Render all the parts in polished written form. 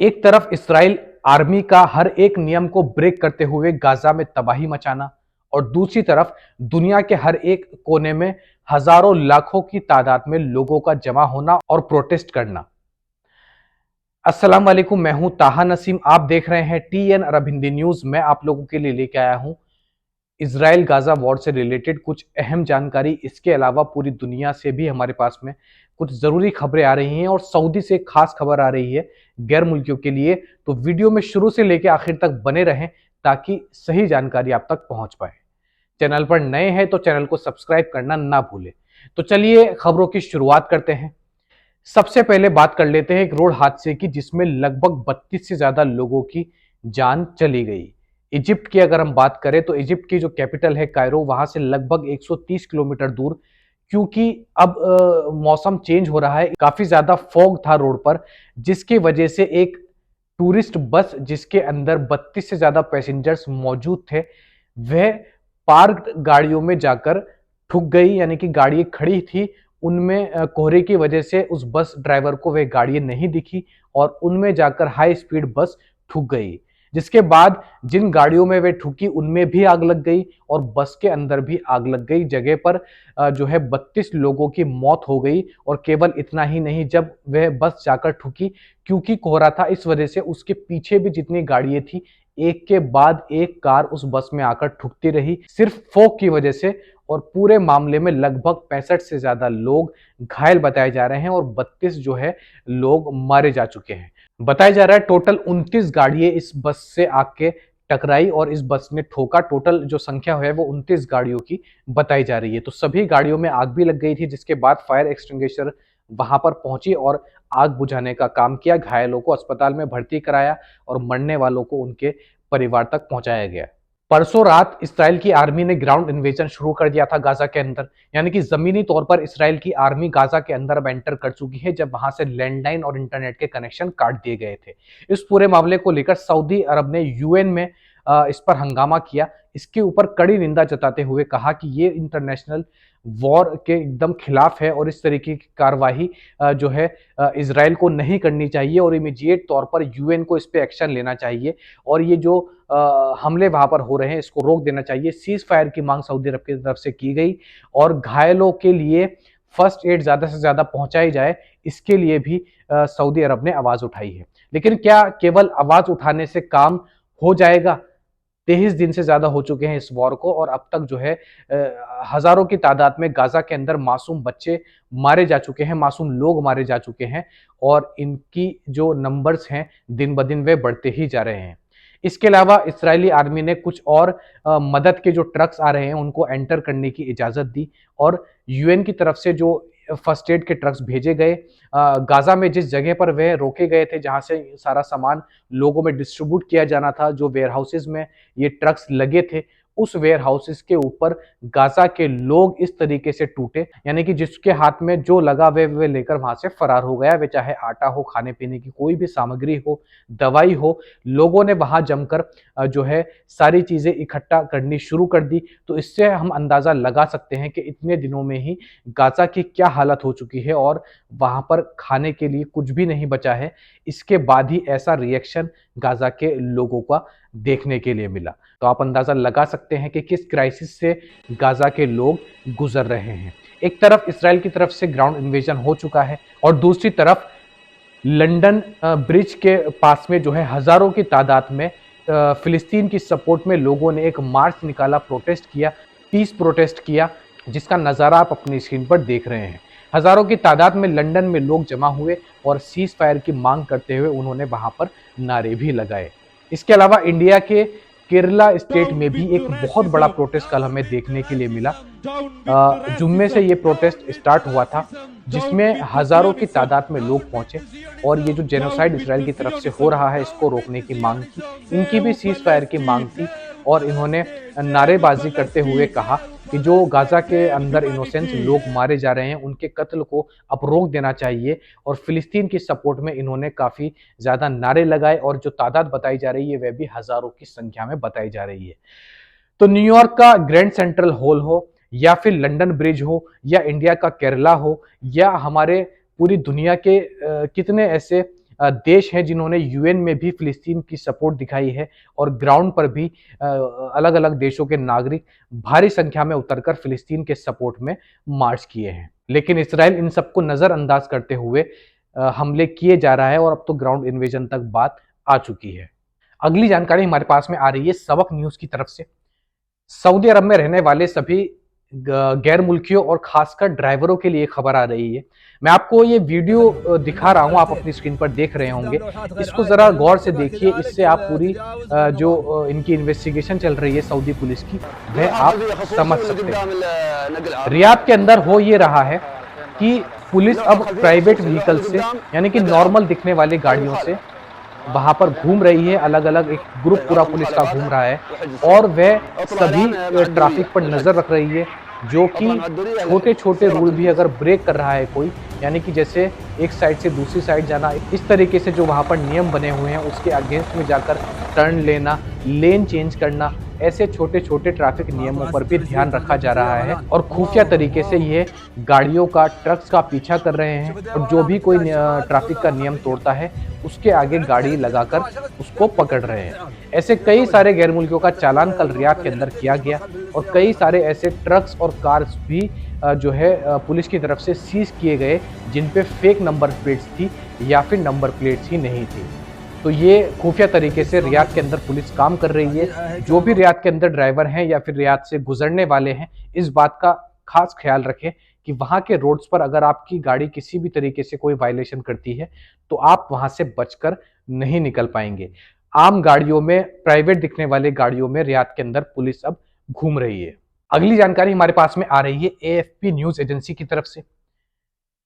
एक तरफ Israel army का हर एक नियम को ब्रेक करते हुए गाजा में तबाही मचाना और दूसरी तरफ दुनिया के हर एक कोने में हजारों लाखों की तादाद में लोगों का जमा होना और प्रोटेस्ट करना। अस्सलाम वालेकुम, मैं हूं ताहा नसीम। आप देख रहे हैं TN अरब हिंदी न्यूज। मैं आप लोगों के लिए लेके आया हूं इसराइल गाजा वॉर से रिलेटेड कुछ अहम जानकारी। इसके अलावा पूरी दुनिया से भी हमारे पास में कुछ जरूरी खबरें आ रही हैं और सऊदी से खास खबर आ रही है गैर मुल्कियों के लिए। तो वीडियो में शुरू से लेकर आखिर तक बने रहें ताकि सही जानकारी आप तक पहुंच पाए। चैनल पर नए हैं तो चैनल को सब्सक्राइब करना ना भूलें। तो चलिए खबरों की शुरुआत करते हैं। सबसे पहले बात कर लेते हैं एक रोड हादसे की जिसमें लगभग 32 से ज्यादा लोगों की जान चली गई। इजिप्ट की अगर हम बात करें तो इजिप्ट की जो कैपिटल है कायरो, वहां से लगभग 130 किलोमीटर दूर, क्योंकि अब मौसम चेंज हो रहा है, काफी ज्यादा फॉग था रोड पर, जिसकी वजह से एक टूरिस्ट बस जिसके अंदर 32 से ज्यादा पैसेंजर्स मौजूद थे, वह पार्क्ड गाड़ियों में जाकर ठुक गई। यानी कि गाड़ी खड़ी थी, उनमें कोहरे की वजह से उस बस ड्राइवर को वह गाड़ी नहीं दिखी और उनमें जाकर हाई स्पीड बस ठुक गई। जिसके बाद जिन गाड़ियों में वे ठुकी उनमें भी आग लग गई और बस के अंदर भी आग लग गई। जगह पर जो है 32 लोगों की मौत हो गई। और केवल इतना ही नहीं, जब वह बस जाकर ठुकी, क्योंकि कोहरा था इस वजह से उसके पीछे भी जितनी गाड़ियां थी एक के बाद एक कार उस बस में आकर ठुकती रही, सिर्फ फोक की वजह से। और पूरे मामले में लगभग 65 से ज्यादा लोग घायल बताए जा रहे हैं और 32 जो है लोग मारे जा चुके हैं। बताया जा रहा है टोटल 29 गाड़ियां इस बस से आके टकराई और इस बस ने ठोका। टोटल जो संख्या है वो 29 गाड़ियों की बताई जा रही है। तो सभी गाड़ियों में आग भी लग गई थी, जिसके बाद फायर एक्सटिंग्विशर वहां पर पहुंची और आग बुझाने का काम किया। घायलों को अस्पताल में भर्ती कराया और मरने वालों को उनके परिवार तक पहुंचाया गया। परसों रात इसराइल की आर्मी ने ग्राउंड इन्वेजन शुरू कर दिया था गाजा के अंदर। यानी कि जमीनी तौर पर इसराइल की आर्मी गाजा के अंदर अब एंटर कर चुकी है, जब वहां से लैंडलाइन और इंटरनेट के कनेक्शन काट दिए गए थे। इस पूरे मामले को लेकर सऊदी अरब ने UN में इस पर हंगामा किया। इसके ऊपर कड़ी निंदा जताते हुए कहा कि ये इंटरनेशनल वॉर के एकदम खिलाफ है और इस तरीके की कार्रवाई जो है इसराइल को नहीं करनी चाहिए और इमीडिएट तौर पर UN को इस पे एक्शन लेना चाहिए और ये जो हमले वहां पर हो रहे हैं इसको रोक देना चाहिए। सीज फायर की मांग सऊदी अरब की तरफ से की गई और घायलों के लिए फर्स्ट एड ज्यादा से ज्यादा पहुंचाई जाए, इसके लिए भी सऊदी अरब ने आवाज उठाई है। लेकिन क्या केवल आवाज उठाने से काम हो जाएगा? 23 दिन से ज्यादा हो चुके हैं इस वॉर को और अब तक जो है हजारों की तादाद में गाजा के अंदर मासूम बच्चे मारे जा चुके हैं, मासूम लोग मारे जा चुके हैं और इनकी जो नंबर्स हैं दिन ब दिन वे बढ़ते ही जा रहे हैं। इसके अलावा इस्राएली आर्मी ने कुछ और मदद के जो ट्रक्स आ रहे हैं उनको एंटर करने की इजाजत दी और UN की तरफ से जो फर्स्ट एड के ट्रक्स भेजे गए, गाजा में जिस जगह पर वह रोके गए थे जहां से सारा सामान लोगों में डिस्ट्रीब्यूट किया जाना था, जो वेयर हाउसेज में ये ट्रक्स लगे थे, उस वेयर हाउसेज के ऊपर गाजा के लोग इस तरीके से टूटे। यानी कि जिसके हाथ में जो लगा वे लेकर वहां से फरार हो गया। वे चाहे आटा हो, खाने पीने की कोई भी सामग्री हो, दवाई हो, लोगों ने वहां जमकर जो है सारी चीजें इकट्ठा करनी शुरू कर दी। तो इससे हम अंदाजा लगा सकते हैं कि इतने दिनों में ही गाजा की क्या हालत हो चुकी है और वहां पर खाने के लिए कुछ भी नहीं बचा है। इसके बाद ही ऐसा रिएक्शन गाजा के लोगों का देखने के लिए मिला। तो आप अंदाजा लगा सकते हैं कि किस क्राइसिस से गाजा के लोग गुजर रहे हैं। एक तरफ इसराइल की तरफ से ग्राउंड इन्वेजन हो चुका है और दूसरी तरफ लंदन ब्रिज के पास में जो है हजारों की तादाद में फिलिस्तीन की सपोर्ट में लोगों ने एक मार्च निकाला, प्रोटेस्ट किया, पीस प्रोटेस्ट किया, जिसका नजारा आप अपनी स्क्रीन पर देख रहे हैं। हजारों की तादाद में लंदन में लोग जमा हुए और सीज फायर की मांग करते हुए उन्होंने वहां पर नारे भी लगाए। इसके अलावा इंडिया के केरला स्टेट में भी एक बहुत बड़ा प्रोटेस्ट कल हमें देखने के लिए मिला। जुम्मे से ये प्रोटेस्ट स्टार्ट हुआ था, जिसमें हजारों की तादाद में लोग पहुंचे और ये जो जेनोसाइड इसराइल की तरफ से हो रहा है इसको रोकने की मांग की। इनकी भी सीज फायर की मांग थी और इन्होंने नारेबाजी करते हुए कहा कि जो गाजा के अंदर इनोसेंट लोग मारे जा रहे हैं उनके कत्ल को अब रोक देना चाहिए। और फिलिस्तीन की सपोर्ट में इन्होंने काफी ज्यादा नारे लगाए और जो तादाद बताई जा रही है वह भी हजारों की संख्या में बताई जा रही है। तो न्यूयॉर्क का ग्रैंड सेंट्रल हॉल हो या फिर लंदन ब्रिज हो या इंडिया का केरला हो या हमारे पूरी दुनिया के कितने ऐसे देश हैं जिन्होंने यूएन में भी फिलिस्तीन की सपोर्ट दिखाई है और ग्राउंड पर भी अलग अलग देशों के नागरिक भारी संख्या में उतरकर फिलिस्तीन के सपोर्ट में मार्च किए हैं। लेकिन इसराइल इन सबको नजरअंदाज करते हुए हमले किए जा रहा है और अब तो ग्राउंड इन्वेजन तक बात आ चुकी है। अगली जानकारी हमारे पास में आ रही है सबक न्यूज की तरफ से। सऊदी अरब में रहने वाले सभी गैर मुल्कियों और खासकर ड्राइवरों के लिए खबर आ रही है। मैं आपको ये वीडियो दिखा रहा हूं, आप अपनी स्क्रीन पर देख रहे होंगे। इसको जरा गौर से देखिए, इससे आप पूरी जो इनकी इन्वेस्टिगेशन चल रही है सऊदी पुलिस की, वह आप समझ सकते हैं। रियाद के अंदर हो ये रहा है कि पुलिस अब प्राइवेट व्हीकल से यानी कि नॉर्मल दिखने वाली गाड़ियों से वहां पर घूम रही है। अलग अलग एक ग्रुप पूरा पुलिस का घूम रहा है और वह सभी ट्रैफिक पर नजर रख रही है, जो कि छोटे छोटे रूल भी अगर ब्रेक कर रहा है कोई, यानी कि जैसे एक साइड से दूसरी साइड जाना, इस तरीके से जो वहां पर नियम बने हुए हैं उसके अगेंस्ट में जाकर टर्न लेना, लेन चेंज करना, ऐसे छोटे छोटे ट्रैफिक नियमों पर भी ध्यान रखा जा रहा है और खुफिया तरीके से ये गाड़ियों का, ट्रक्स का पीछा कर रहे हैं और जो भी कोई ट्रैफिक का नियम तोड़ता है उसके आगे गाड़ी लगाकर उसको पकड़ रहे हैं। ऐसे कई सारे गैर मुल्कियों का चालान कल रियाद के अंदर किया गया और कई सारे ऐसे ट्रक्स और कार्स भी जो है पुलिस की तरफ से सीज किए गए जिन पे फेक नंबर प्लेट्स थी या फिर नंबर प्लेट्स ही नहीं थी। तो ये खुफिया तरीके से रियाद के अंदर पुलिस काम कर रही है। जो भी रियाद के अंदर ड्राइवर हैं या फिर रियाद से गुजरने वाले हैं, इस बात का खास ख्याल रखें कि वहां के रोड्स पर अगर आपकी गाड़ी किसी भी तरीके से कोई वायलेशन करती है तो आप वहां से बचकर नहीं निकल पाएंगे। आम गाड़ियों में, प्राइवेट दिखने वाले गाड़ियों में रियाद के अंदर पुलिस अब घूम रही है। अगली जानकारी हमारे पास में आ रही है एएफपी न्यूज एजेंसी की तरफ से।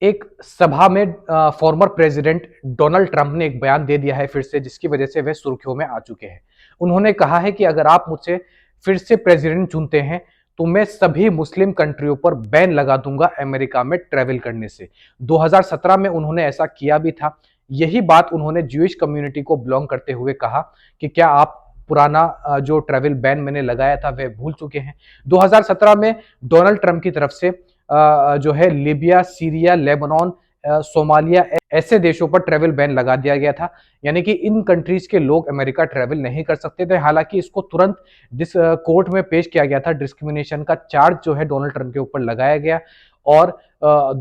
एक सभा में फॉर्मर प्रेसिडेंट डोनाल्ड ट्रंप ने एक बयान दे दिया है फिर से, जिसकी वजह से वह सुर्खियों में आ चुके हैं। उन्होंने कहा है कि अगर आप मुझसे फिर से प्रेसिडेंट चुनते हैं तो मैं सभी मुस्लिम कंट्रियों पर बैन लगा दूंगा अमेरिका में ट्रैवल करने से। 2017 में उन्होंने ऐसा किया भी था। यही बात उन्होंने ज्यूइश कम्युनिटी को बिलोंग करते हुए कहा कि क्या आप पुराना जो ट्रैवल बैन मैंने लगाया था वह भूल चुके हैं। 2017 में डोनाल्ड ट्रंप की तरफ से जो है लीबिया, सीरिया, लेबनान, सोमालिया, ऐसे देशों पर ट्रैवल बैन लगा दिया गया था। यानी कि इन कंट्रीज के लोग अमेरिका ट्रैवल नहीं कर सकते थे। हालांकि इसको तुरंत कोर्ट में पेश किया गया था। डिस्क्रिमिनेशन का चार्ज जो है डोनाल्ड ट्रंप के ऊपर लगाया गया और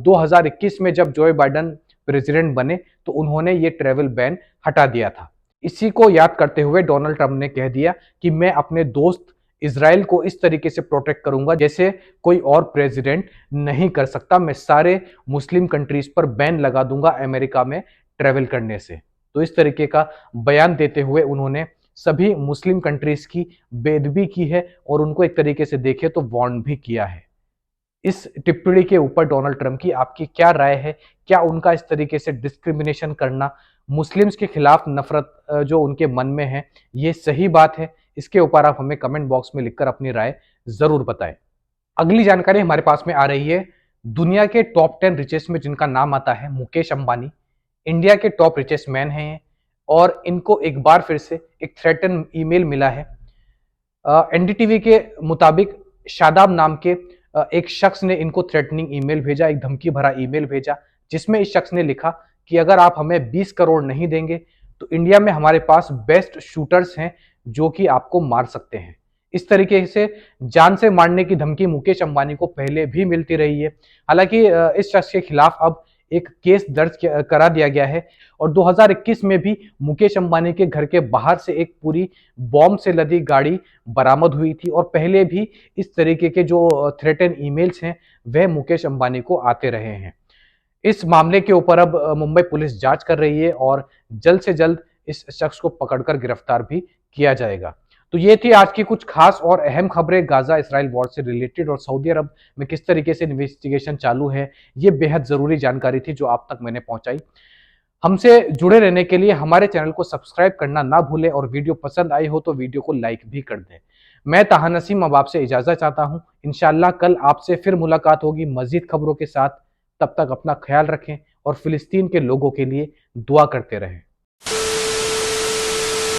2021 में जब जो बाइडन प्रेसिडेंट बने तो उन्होंने ये ट्रैवल बैन हटा दिया था। इसी को याद करते हुए डोनाल्ड ट्रंप ने कह दिया कि मैं अपने दोस्त इजराइल को इस तरीके से प्रोटेक्ट करूंगा जैसे कोई और प्रेसिडेंट नहीं कर सकता। मैं सारे मुस्लिम कंट्रीज पर बैन लगा दूंगा अमेरिका में ट्रेवल करने से। तो इस तरीके का बयान देते हुए उन्होंने सभी मुस्लिम कंट्रीज की बेदबी की है और उनको एक तरीके से देखे तो वार्न भी किया है। इस टिप्पणी के ऊपर डोनाल्ड ट्रंप की आपकी क्या राय है? क्या उनका इस तरीके से डिस्क्रिमिनेशन करना, मुस्लिम्स के खिलाफ नफरत जो उनके मन में है, ये सही बात है? इसके ऊपर आप हमें कमेंट बॉक्स में लिखकर अपनी राय जरूर बताएं। अगली जानकारी हमारे पास में आ रही है। दुनिया के टॉप 10 रिचेस्ट में जिनका नाम आता है मुकेश अंबानी, इंडिया के टॉप रिचेस्ट मैन हैं और इनको एक बार फिर से एक थ्रेटन ईमेल मिला है। एनडीटीवी के मुताबिक शादाब नाम के एक शख्स ने इनको थ्रेटनिंग ईमेल भेजा, एक धमकी भरा ईमेल भेजा, जिसमें इस शख्स ने लिखा कि अगर आप हमें 20 करोड़ नहीं देंगे तो इंडिया में हमारे पास बेस्ट शूटर्स हैं जो कि आपको मार सकते हैं। इस तरीके से जान से मारने की धमकी मुकेश अंबानी को पहले भी मिलती रही है। हालांकि इस शख्स के खिलाफ अब एक केस दर्ज करा दिया गया है और 2021 में भी मुकेश अंबानी के घर के बाहर से एक पूरी बॉम्ब से लदी गाड़ी बरामद हुई थी और पहले भी इस तरीके के जो थ्रेटन ईमेल्स हैं वह मुकेश अंबानी को आते रहे हैं। इस मामले के ऊपर अब मुंबई पुलिस जांच कर रही है और जल्द से जल्द इस शख्स को पकड़कर गिरफ्तार भी किया जाएगा। तो ये थी आज की कुछ खास और अहम खबरें गाजा इसराइल वॉर से रिलेटेड और सऊदी अरब में किस तरीके से इन्वेस्टिगेशन चालू है। ये बेहद जरूरी जानकारी थी जो आप तक मैंने पहुंचाई। हमसे जुड़े रहने के लिए हमारे चैनल को सब्सक्राइब करना ना भूलें और वीडियो पसंद आई हो तो वीडियो को लाइक भी कर दें। मैं ताहा नसीम अब आपसे इजाजत चाहता हूं। इंशाल्लाह कल आपसे फिर मुलाकात होगी मजीद खबरों के साथ। तब तक अपना ख्याल रखें और फिलिस्तीन के लोगों के लिए दुआ करते रहें।